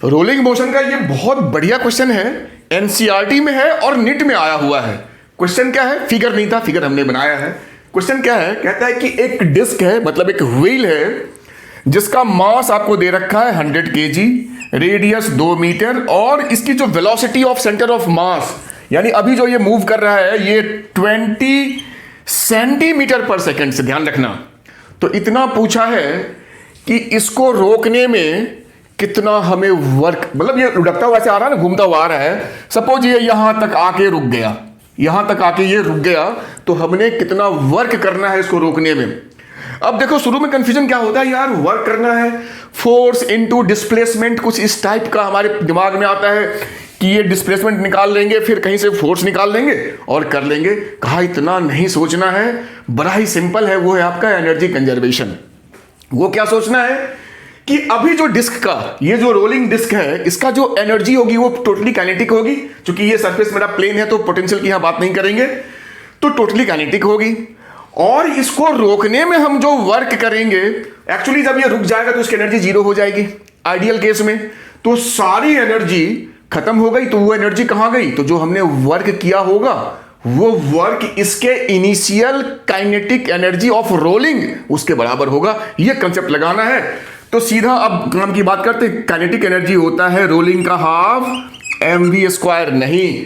Rolling motion का ये बहुत बढ़िया क्वेश्चन है, एनसीईआरटी में है और नीट में आया हुआ है। क्वेश्चन क्या है, फिगर नहीं था, फिगर हमने बनाया है। क्वेश्चन क्या है, कहता है कि एक डिस्क है, मतलब एक व्हील है, जिसका मास आपको दे रखा है 100 kg, रेडियस 2 मीटर, और इसकी जो velocity of centre of mass, यानी अभी जो ये मूव कर रहा है ये 20 सेंटीमीटर पर सेकेंड से, ध्यान रखना। तो इतना पूछा है कि इसको रोकने में कितना हमें वर्क, मतलब ये लुढ़कता हुआ ऐसे आ रहा है ना, घूमता हुआ आ रहा है। सपोज ये यहां तक आके रुक गया, यहां तक आके ये रुक गया, तो हमने कितना वर्क करना है इसको रोकने में। अब देखो शुरू में कंफ्यूजन क्या होता है, यार वर्क करना है, फोर्स इनटू डिस्प्लेसमेंट, कुछ इस टाइप का हमारे दिमाग में आता है कि ये डिस्प्लेसमेंट निकाल लेंगे, फिर कहीं से फोर्स निकाल लेंगे और कर लेंगे। कहा इतना नहीं सोचना है, बड़ा ही सिंपल है, वो है आपका एनर्जी कंजर्वेशन। वो क्या सोचना है कि अभी जो डिस्क का, ये जो रोलिंग डिस्क है, इसका जो एनर्जी होगी वो टोटली काइनेटिक होगी। क्योंकि ये सरफेस मेरा प्लेन है तो पोटेंशियल की यहां बात नहीं करेंगे, तो टोटली काइनेटिक होगी। और इसको रोकने में हम जो वर्क करेंगे, एक्चुअली जब ये रुक जाएगा तो इसकी एनर्जी जीरो हो जाएगी आइडियल केस में। तो सारी एनर्जी खत्म हो गई, तो वो एनर्जी कहां गई, तो जो हमने वर्क किया होगा वो वर्क इसके initial kinetic energy of rolling उसके बराबर होगा। ये कंसेप्ट लगाना है। तो सीधा अब काम की बात करते हैं। काइनेटिक एनर्जी होता है रोलिंग का हाफ mv², नहीं,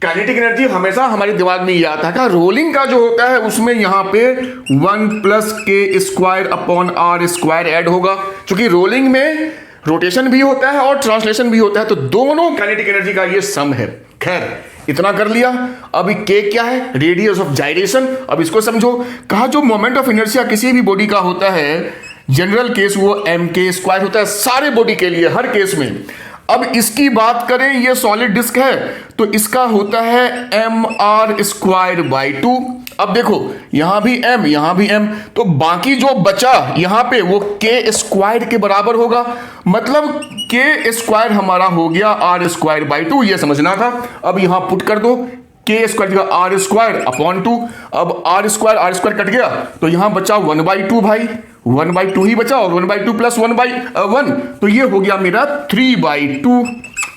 काइनेटिक एनर्जी हमेशा हमारे दिमाग में ये आता है कि रोलिंग का जो होता है उसमें यहां पे 1+k² ऐड होगा, क्योंकि रोलिंग में रोटेशन भी होता है और ट्रांसलेशन भी होता है, तो दोनों काइनेटिक एनर्जी का ये सम है। खैर इतना कर लिया। अभी k क्या है, रेडियस ऑफ जाइरेशन। अब इसको समझो। कहा जो मोमेंट ऑफ इनर्शिया किसी भी बॉडी का होता है, जनरल केस वो mk² होता है सारे बॉडी के लिए, हर केस में। अब इसकी बात करें, ये सॉलिड डिस्क है तो इसका होता है mr²/2। अब देखो यहां भी m, यहां भी m, तो बाकी जो बचा यहां पे वो k² के बराबर होगा। मतलब k² हमारा हो गया r²/2, ये समझना था। अब यहां पुट कर दो, k² r²/2। अब r² कट गया तो यहां बचा 1/2 भाई, 1/2 ही बचा, और 1/2 + 1/1, तो ये हो गया मेरा 3/2।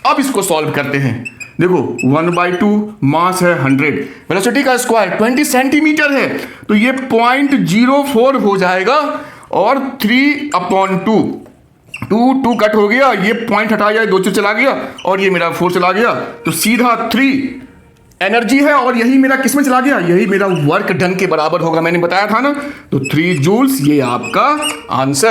अब इसको सॉल्व करते हैं। देखो 1/2 मास है 100, वेलोसिटी का स्क्वायर 20 सेंटीमीटर है, तो ये 0.04 हो जाएगा, और 3/2, 2 कट हो गया, ये पॉइंट हटा जाए, 2 चला गया, और ये मेरा 4 चला गया, तो सीधा 3 एनर्जी है, और यही मेरा किस में चला गया, यही मेरा वर्क डन के बराबर होगा, मैंने बताया था ना। तो 3 जूल्स, ये आपका आंसर।